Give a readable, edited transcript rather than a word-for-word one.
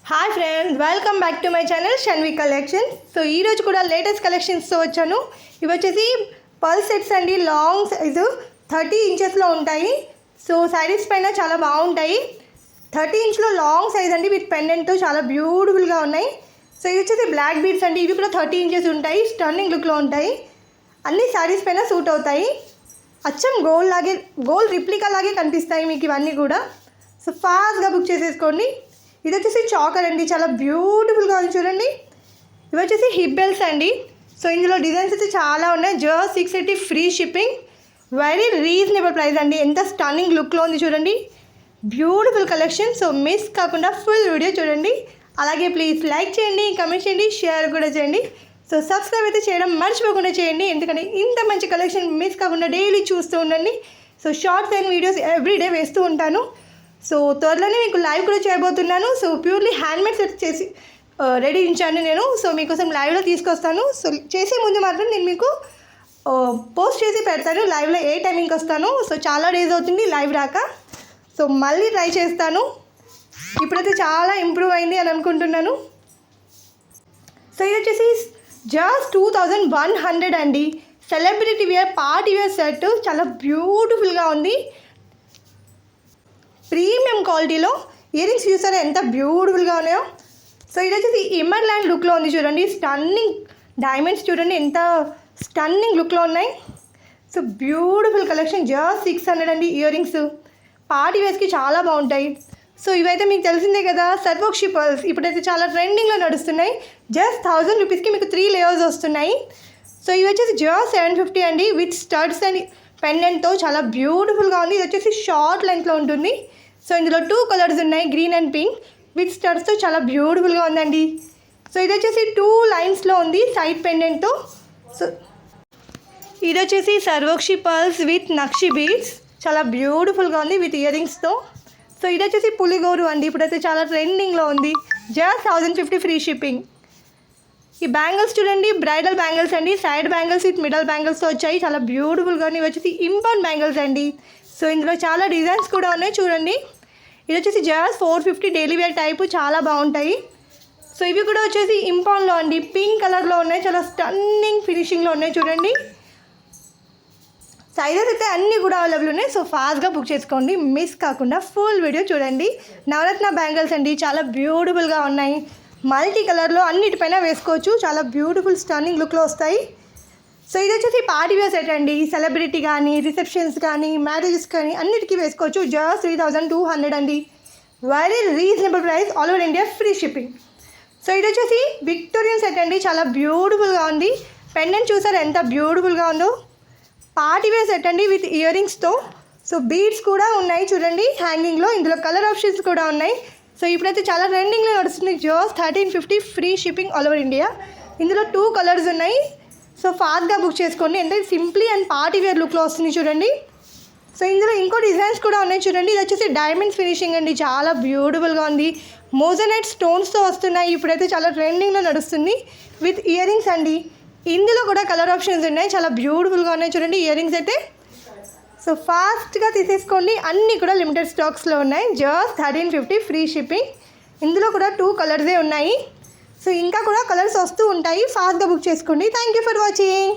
Hi friends, welcome back to my channel Shanvi collections. So ఈరోజు కూడా latest కలెక్షన్స్తో వచ్చాను. ఇవి వచ్చేసి పర్ల్ సెట్స్ అండి. లాంగ్ సైజు 30 ఇంచెస్లో ఉంటాయి. సో శారీస్ పైన చాలా బాగుంటాయి. 30 ఇంచ్లో లాంగ్ సైజ్ అండి, విత్ పెండెంట్తో చాలా బ్యూటిఫుల్గా ఉన్నాయి. సో ఇవి వచ్చేసి బ్లాక్ బీడ్స్ అండి. ఇవి కూడా 30 ఇంచెస్ ఉంటాయి. స్టన్నింగ్ లుక్లో ఉంటాయి. అన్ని శారీస్ పైన సూట్ అవుతాయి. అచ్చం గోల్డ్ రిప్లికా లాగే కనిపిస్తాయి మీకు ఇవన్నీ కూడా. సో ఫాస్ట్గా బుక్ చేసేసుకోండి. ఇది వచ్చేసి చాకర్ అండి, చాలా బ్యూటిఫుల్గా ఉంది చూడండి. ఇవి వచ్చేసి హిప్ బెల్ట్స్ అండి. సో ఇందులో డిజైన్స్ అయితే చాలా ఉన్నాయి. Just 680 free shipping, very reasonable price అండి. ఎంత స్టన్నింగ్ లుక్లో ఉంది చూడండి, బ్యూటిఫుల్ కలెక్షన్. సో మిస్ కాకుండా ఫుల్ వీడియో చూడండి. అలాగే ప్లీజ్ లైక్ చేయండి, కమెంట్ చేయండి, షేర్ కూడా చేయండి. సో సబ్స్క్రైబ్ అయితే చేయడం మర్చిపోకుండా చేయండి, ఎందుకంటే ఇంత మంచి కలెక్షన్ మిస్ కాకుండా డైలీ చూస్తూ ఉండండి. So shorts and videos everyday వేస్తూ ఉంటాను. సో త్వరలోనే మీకు లైవ్ కూడా చేయబోతున్నాను. సో ప్యూర్లీ హ్యాండ్మేడ్ సెట్ చేసి రెడీ ఉంచాను నేను. సో మీకోసం లైవ్లో తీసుకొస్తాను. సో చేసే ముందు మాత్రం నేను మీకు పోస్ట్ చేసి పెడతాను లైవ్లో ఏ టైమింగ్కి వస్తాను. సో చాలా డేస్ అవుతుంది లైవ్ రాక. సో మళ్ళీ ట్రై చేస్తాను. ఇప్పుడైతే చాలా ఇంప్రూవ్ అయింది అని అనుకుంటున్నాను. సో ఇది వచ్చేసి జస్ట్ 2100 అండి. Celebrity wear party wear set, చాలా బ్యూటిఫుల్గా ఉంది. ప్రీమియం క్వాలిటీలో ఇయర్ రింగ్స్ చూసారా ఎంత బ్యూటిఫుల్గా ఉన్నాయో. సో ఇది వచ్చేసి ఎమర్లాండ్ లుక్లో ఉంది చూడండి. స్టన్నింగ్ డైమండ్స్ చూడండి ఎంత స్టన్నింగ్ లుక్లో ఉన్నాయి. So beautiful collection. జస్ట్ 600 అండి. ఇయర్ రింగ్స్ పార్టీ వేర్స్కి చాలా బాగుంటాయి. సో ఇవైతే మీకు తెలిసిందే కదా, సర్వోక్షి పర్ల్స్ ఇప్పుడైతే చాలా ట్రెండింగ్లో నడుస్తున్నాయి. జస్ట్ 1000 రూపీస్కి మీకు 3 లేయర్స్ వస్తున్నాయి. సో ఇవి వచ్చేసి జస్ట్ 750 అండి, విత్ స్టడ్స్ అండ్ పెండెంట్తో చాలా బ్యూటిఫుల్గా ఉంది. ఇది వచ్చేసి షార్ట్ లెంగ్త్లో ఉంటుంది. సో ఇందులో 2 కలర్స్ ఉన్నాయి, గ్రీన్ అండ్ పింక్, విత్ స్టడ్స్తో చాలా బ్యూటిఫుల్గా ఉందండి. సో ఇది వచ్చేసి 2 లైన్స్లో ఉంది సైడ్ పెండెంట్తో. సో ఇది వచ్చేసి సర్వోక్షి పర్ల్స్ విత్ నక్షి బీడ్స్, చాలా బ్యూటిఫుల్గా ఉంది విత్ ఇయర్ రింగ్స్తో. సో ఇది వచ్చేసి పులిగోరు అండి, ఇప్పుడైతే చాలా ట్రెండింగ్లో ఉంది. Just 1050 free shipping. ఈ బ్యాంగిల్స్ చూడండి, బ్రైడల్ బ్యాంగిల్స్ అండి. సైడ్ బ్యాంగిల్స్ విత్ మిడల్ బ్యాంగిల్స్తో వచ్చాయి, చాలా బ్యూటిఫుల్గా ఉన్నాయి. ఇవి వచ్చేసి ఇంపార్ట్ బ్యాంగిల్స్ అండి. సో ఇందులో చాలా డిజైన్స్ కూడా ఉన్నాయి చూడండి. ఇది వచ్చేసి జస్ట్ 450 డైలీ వేర్ టైపు, చాలా బాగుంటాయి. సో ఇవి కూడా వచ్చేసి ఇంపాన్లో అండి, పింక్ కలర్లో ఉన్నాయి, చాలా స్టన్నింగ్ ఫినిషింగ్లో ఉన్నాయి చూడండి. సైజెస్ అయితే అన్నీ కూడా అవైలబుల్ ఉన్నాయి. సో ఫాస్ట్గా బుక్ చేసుకోండి, మిస్ కాకుండా ఫుల్ వీడియో చూడండి. నవరత్న బ్యాంగిల్స్ అండి, చాలా బ్యూటిఫుల్గా ఉన్నాయి. మల్టీ కలర్లో అన్నిటిపైన వేసుకోవచ్చు, చాలా బ్యూటిఫుల్ స్టన్నింగ్ లుక్లో వస్తాయి. సో ఇది వచ్చేసి పార్టీ వేర్ సెట్ అండి. సెలబ్రిటీ కానీ, రిసెప్షన్స్ కానీ, మ్యారేజెస్ కానీ అన్నిటికీ వేసుకోవచ్చు. జస్ట్ 3200 అండి, very reasonable price, all over India free shipping. So ఇది వచ్చేసి విక్టోరియన్ సెట్ అండి, చాలా బ్యూటిఫుల్గా ఉంది. పెండెంట్ చూసారు ఎంత బ్యూటిఫుల్గా ఉందో. పార్టీ వేర్ సెట్ అండి విత్ ఇయర్ రింగ్స్తో. సో బీడ్స్ కూడా ఉన్నాయి చూడండి హ్యాంగింగ్లో. ఇందులో కలర్ ఆప్షన్స్ కూడా ఉన్నాయి. సో ఇప్పుడైతే చాలా ట్రెండింగ్లో నడుస్తుంది. Just 1350 free shipping all over India. ఇందులో 2 కలర్స్ ఉన్నాయి. సో ఫాస్ట్గా బుక్ చేసుకోండి, అంటే సింప్లీ అండ్ పార్టీ వేర్ లుక్లో వస్తుంది చూడండి. సో ఇందులో ఇంకో డిజైన్స్ కూడా ఉన్నాయి చూడండి. ఇది వచ్చేసి డైమండ్స్ ఫినిషింగ్ అండి, చాలా బ్యూటిఫుల్గా ఉంది. మోజనైట్ స్టోన్స్తో వస్తున్నాయి, ఇప్పుడైతే చాలా ట్రెండింగ్లో నడుస్తుంది విత్ ఇయర్ రింగ్స్ అండి. ఇందులో కూడా కలర్ ఆప్షన్స్ ఉన్నాయి, చాలా బ్యూటిఫుల్గా ఉన్నాయి చూడండి ఇయర్ రింగ్స్ అయితే. సో ఫాస్ట్గా తీసేసుకోండి, అన్నీ కూడా లిమిటెడ్ స్టాక్స్లో ఉన్నాయి. Just 1350 free shipping. ఇందులో కూడా 2 కలర్సే ఉన్నాయి. సో ఇంకా కూడా కలర్స్ వస్తూ ఉంటాయి, ఫాస్ట్గా బుక్ చేసుకోండి. Thank you for watching.